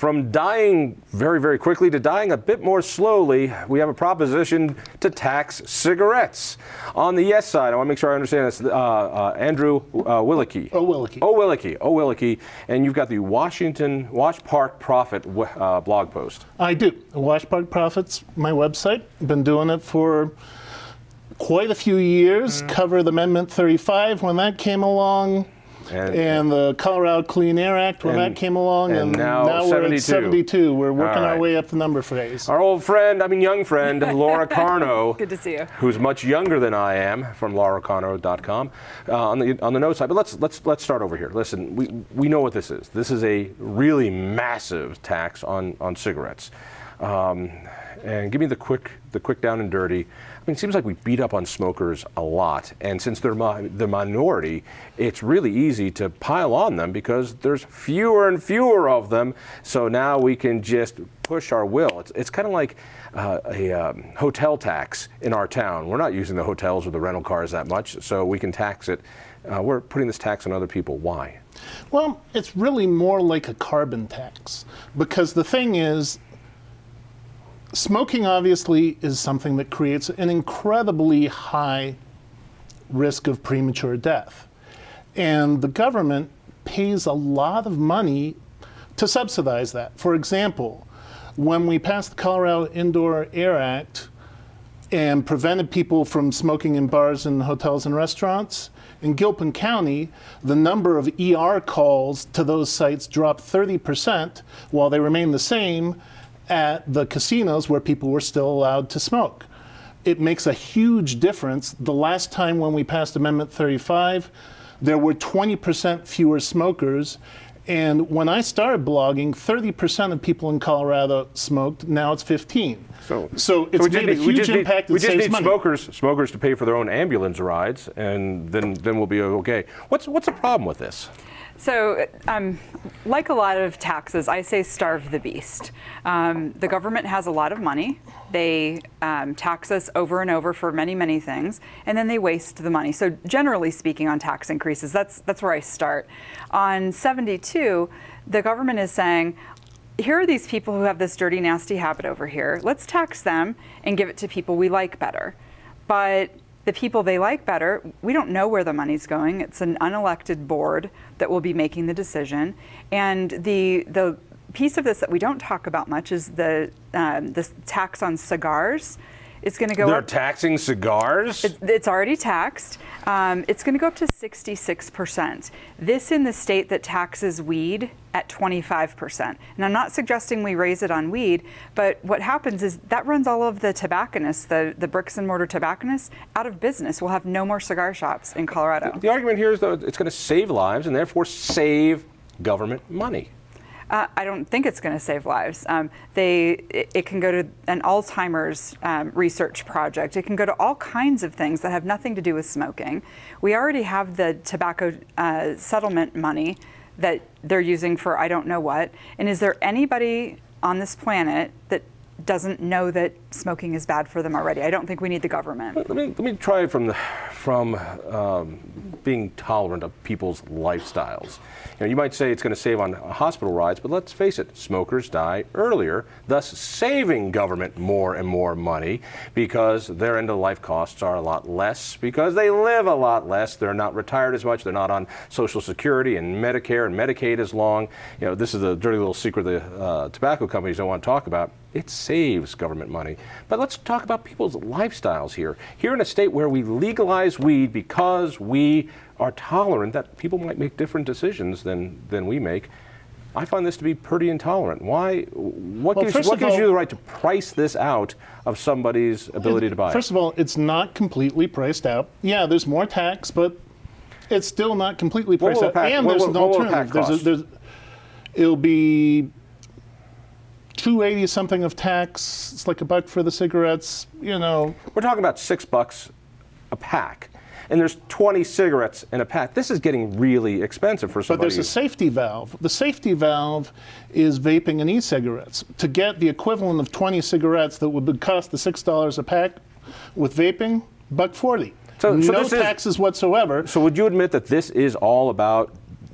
From dying very, very quickly to dying a bit more slowly, we have a proposition to tax cigarettes. On the yes side, I want to make sure I understand this, Andrew Oh-Willeke. Oh-Willeke, and you've got the Wash Park Profit blog post. I do. Wash Park Profit's my website. Been doing it for quite a few years. Covered Amendment 35 when that came along. And the Colorado Clean Air Act when that came along, and now we're at 72. We're working our way up the number phase. Our old friend, young friend, Laura Carno. Good to see you. Who's much younger than I am, from lauracarno.com, on the note side. But let's start over here. Listen, we know what this is. This is a really massive tax on cigarettes. And give me the quick down and dirty. I mean, it seems like we beat up on smokers a lot, and since they're the minority, it's really easy to pile on them because there's fewer and fewer of them. So now we can just push our will. It's kind of like a hotel tax in our town. We're not using the hotels or the rental cars that much, so we can tax it. We're putting this tax on other people. Why? Well, it's really more like a carbon tax, because the thing is, smoking obviously is something that creates an incredibly high risk of premature death. And the government pays a lot of money to subsidize that. For example, when we passed the Colorado Indoor Air Act and prevented people from smoking in bars and hotels and restaurants, in Gilpin County, the number of ER calls to those sites dropped 30%, while they remained the same at the casinos where people were still allowed to smoke. It makes a huge difference. The last time when we passed Amendment 35, there were 20% fewer smokers. And when I started blogging, 30% of people in Colorado smoked. Now it's 15. So it's made a huge impact. We just need smokers to pay for their own ambulance rides, and then we'll be okay. What's the problem with this? So, like a lot of taxes, I say starve the beast. The government has a lot of money. They tax us over and over for many, many things, and then they waste the money. So generally speaking on tax increases, that's where I start. On 72, the government is saying, here are these people who have this dirty, nasty habit over here. Let's tax them and give it to people we like better. But the people they like better, we don't know where the money's going. It's an unelected board that will be making the decision. And the piece of this that we don't talk about much is this tax on cigars. It's going to go. They're taxing cigars? It's already taxed. It's going to go up to 66%. This in the state that taxes weed at 25%. And I'm not suggesting we raise it on weed, but what happens is that runs all of the tobacconists, the bricks and mortar tobacconists, out of business. We'll have no more cigar shops in Colorado. The argument here is that it's going to save lives and therefore save government money. I don't think it's going to save lives. It can go to an Alzheimer's research project. It can go to all kinds of things that have nothing to do with smoking. We already have the tobacco settlement money that they're using for I don't know what. And is there anybody on this planet that doesn't know that smoking is bad for them already? I don't think we need the government. Let me try from being tolerant of people's lifestyles. You might say it's going to save on hospital rides, but let's face it, smokers die earlier, thus saving government more and more money because their end-of-life costs are a lot less because they live a lot less. They're not retired as much. They're not on Social Security and Medicare and Medicaid as long. This is a dirty little secret the tobacco companies don't want to talk about. It saves government money. But let's talk about people's lifestyles here. Here in a state where we legalize weed because we are tolerant that people might make different decisions than we make, I find this to be pretty intolerant. Why? What gives you the right to price this out of somebody's ability to buy it? First of all, it's not completely priced out. Yeah, there's more tax, but it's still not completely priced out. And there's an alternative. It'll be $2.80 something of tax. It's like $1 for the cigarettes. We're talking about $6 a pack, and there's 20 cigarettes in a pack. This is getting really expensive for somebody. But there's a safety valve. The safety valve is vaping and e-cigarettes. To get the equivalent of 20 cigarettes that would cost the $6 a pack with vaping, $1.40. So no taxes whatsoever. So would you admit that this is all about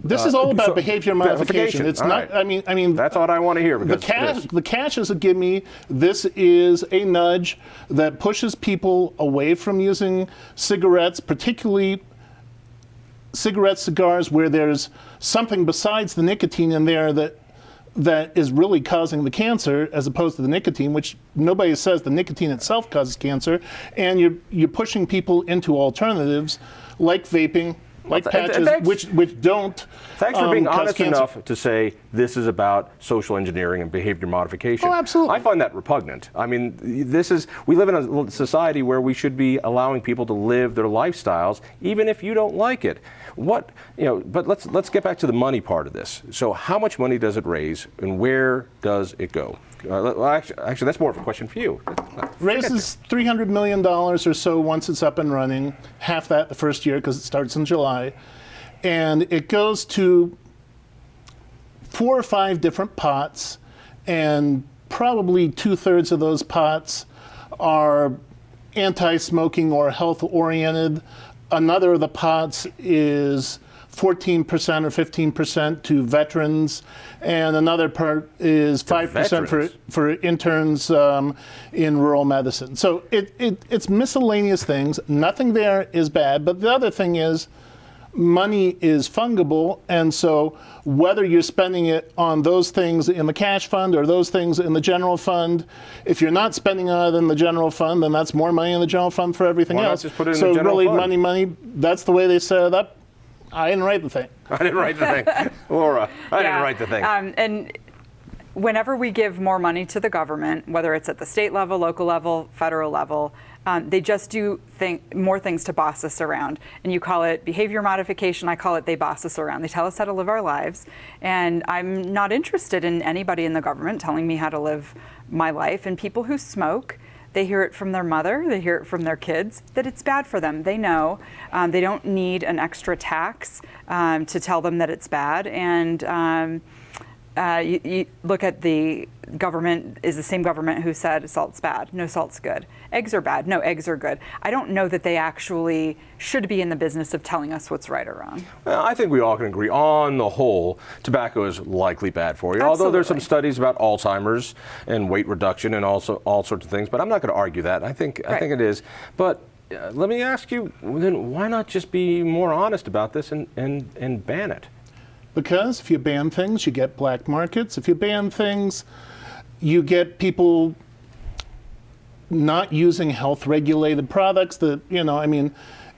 This is all about behavior modification. It's all not. right. I mean. That's what I want to hear. Because The cash is a gimme. This is a nudge that pushes people away from using cigarettes, particularly cigarettes, cigars, where there's something besides the nicotine in there that is really causing the cancer, as opposed to the nicotine, which nobody says the nicotine itself causes cancer. And you're pushing people into alternatives like vaping, like patches, which don't. Thanks for being honest cancer. enough to say this is about social engineering and behavior modification. Oh, absolutely. I find that repugnant. I mean, we live in a society where we should be allowing people to live their lifestyles, even if you don't like it. But let's get back to the money part of this. So, how much money does it raise, and where does it go? Actually, that's more of a question for you. Raises $300 million or so once it's up and running, half that the first year because it starts in July. And it goes to 4 or 5 different pots, and probably 2/3 of those pots are anti-smoking or health-oriented. Another of the pots is 14% or 15% to veterans, and another part is 5% for interns in rural medicine. So it's miscellaneous things. Nothing there is bad, but the other thing is money is fungible, and so whether you're spending it on those things in the cash fund or those things in the general fund, if you're not spending on it in the general fund, then that's more money in the general fund for everything else. Just put it in so the general really, fund? money, that's the way they set it up. I didn't write the thing. I didn't write the thing. Laura, I didn't write the thing. And whenever we give more money to the government, whether it's at the state level, local level, federal level, they just do more things to boss us around. And you call it behavior modification, I call it they boss us around. They tell us how to live our lives. And I'm not interested in anybody in the government telling me how to live my life. And people who smoke, they hear it from their mother, they hear it from their kids, that it's bad for them. They know. They don't need an extra tax to tell them that it's bad. And you look at the government, is the same government who said salt's bad, no salt's good. Eggs are bad, no eggs are good. I don't know that they actually should be in the business of telling us what's right or wrong. Well, I think we all can agree on the whole, tobacco is likely bad for you. Absolutely. Although there's some studies about Alzheimer's and weight reduction and also all sorts of things, but I'm not going to argue that. I think it is. But let me ask you, then why not just be more honest about this and ban it? Because if you ban things, you get black markets. If you ban things, you get people not using health-regulated products that,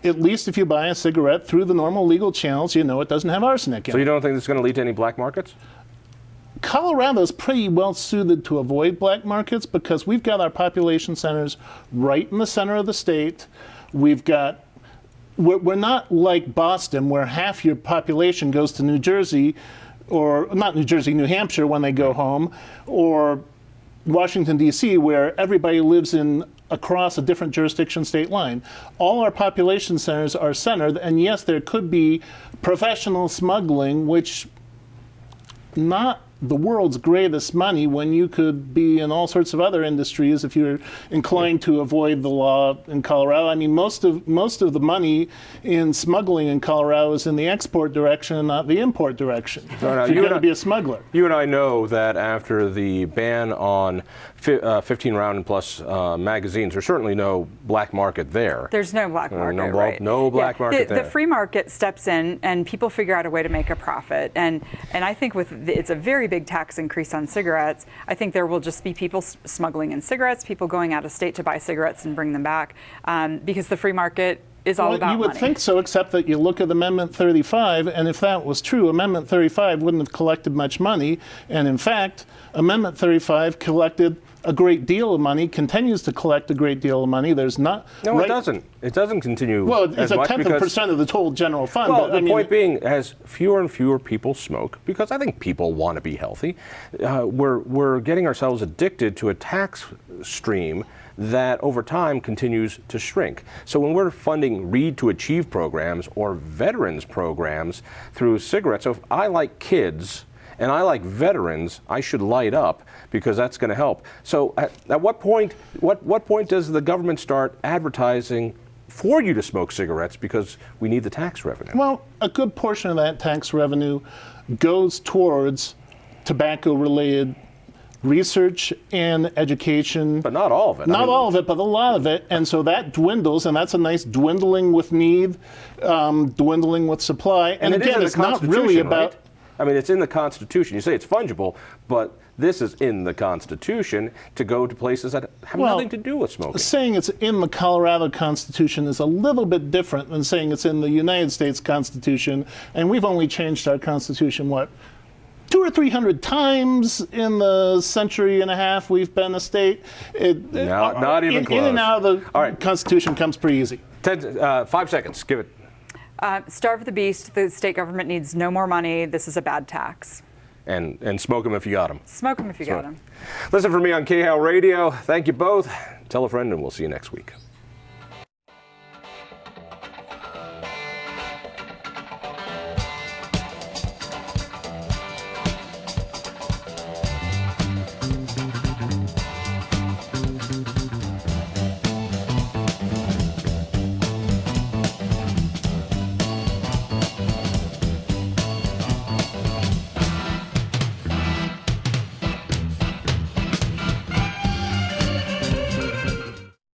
at least if you buy a cigarette through the normal legal channels, it doesn't have arsenic in it. So you don't think this is going to lead to any black markets? Colorado's pretty well suited to avoid black markets because we've got our population centers right in the center of the state. We're not like Boston, where half your population goes to New Jersey, or not New Jersey, New Hampshire when they go home, or Washington, D.C., where everybody lives across a different jurisdiction state line. All our population centers are centered, and yes, there could be professional smuggling, which not the world's greatest money when you could be in all sorts of other industries if you're inclined to avoid the law in Colorado. I mean, most of the money in smuggling in Colorado is in the export direction and not the import direction. No, you're going to be a smuggler. You and I know that after the ban on 15-round and plus magazines, there's certainly no black market there. There's no black market, right? No black market there. The free market steps in, and people figure out a way to make a profit. And I think it's a very big tax increase on cigarettes. I think there will just be people smuggling in cigarettes, people going out of state to buy cigarettes and bring them back, because the free market is all about money. You would think so, except that you look at Amendment 35, and if that was true, Amendment 35 wouldn't have collected much money. And in fact, Amendment 35 collected a great deal of money, continues to collect a great deal of money. There's not. No, it doesn't. It doesn't continue. Well, it's as a much tenth of a percent of the total general fund. Well, but, the point being, as fewer and fewer people smoke, because I think people want to be healthy, we're getting ourselves addicted to a tax stream that over time continues to shrink. So when we're funding Read to Achieve programs or veterans programs through cigarettes, so if I like kids and I like veterans, I should light up because that's going to help. So at what point does the government start advertising for you to smoke cigarettes because we need the tax revenue. Well, a good portion of that tax revenue goes towards tobacco-related research and education. But not all of it. Not all of it, but a lot of it. And so that dwindles, and that's a nice dwindling with need, dwindling with supply. And it is again, in the it's not really Constitution, about... right? I mean, it's in the Constitution. You say it's fungible, but this is in the Constitution to go to places that have nothing to do with smoking. Saying it's in the Colorado Constitution is a little bit different than saying it's in the United States Constitution. And we've only changed our Constitution, what, 200 or 300 times in the century and a half we've been a state. Not even close. In and out of the Constitution comes pretty easy. 5 seconds. Give it. Starve the beast. The state government needs no more money. This is a bad tax. And smoke them if you got them. Smoke them if you got them. Listen for me on KHAL Radio. Thank you both. Tell a friend, and we'll see you next week.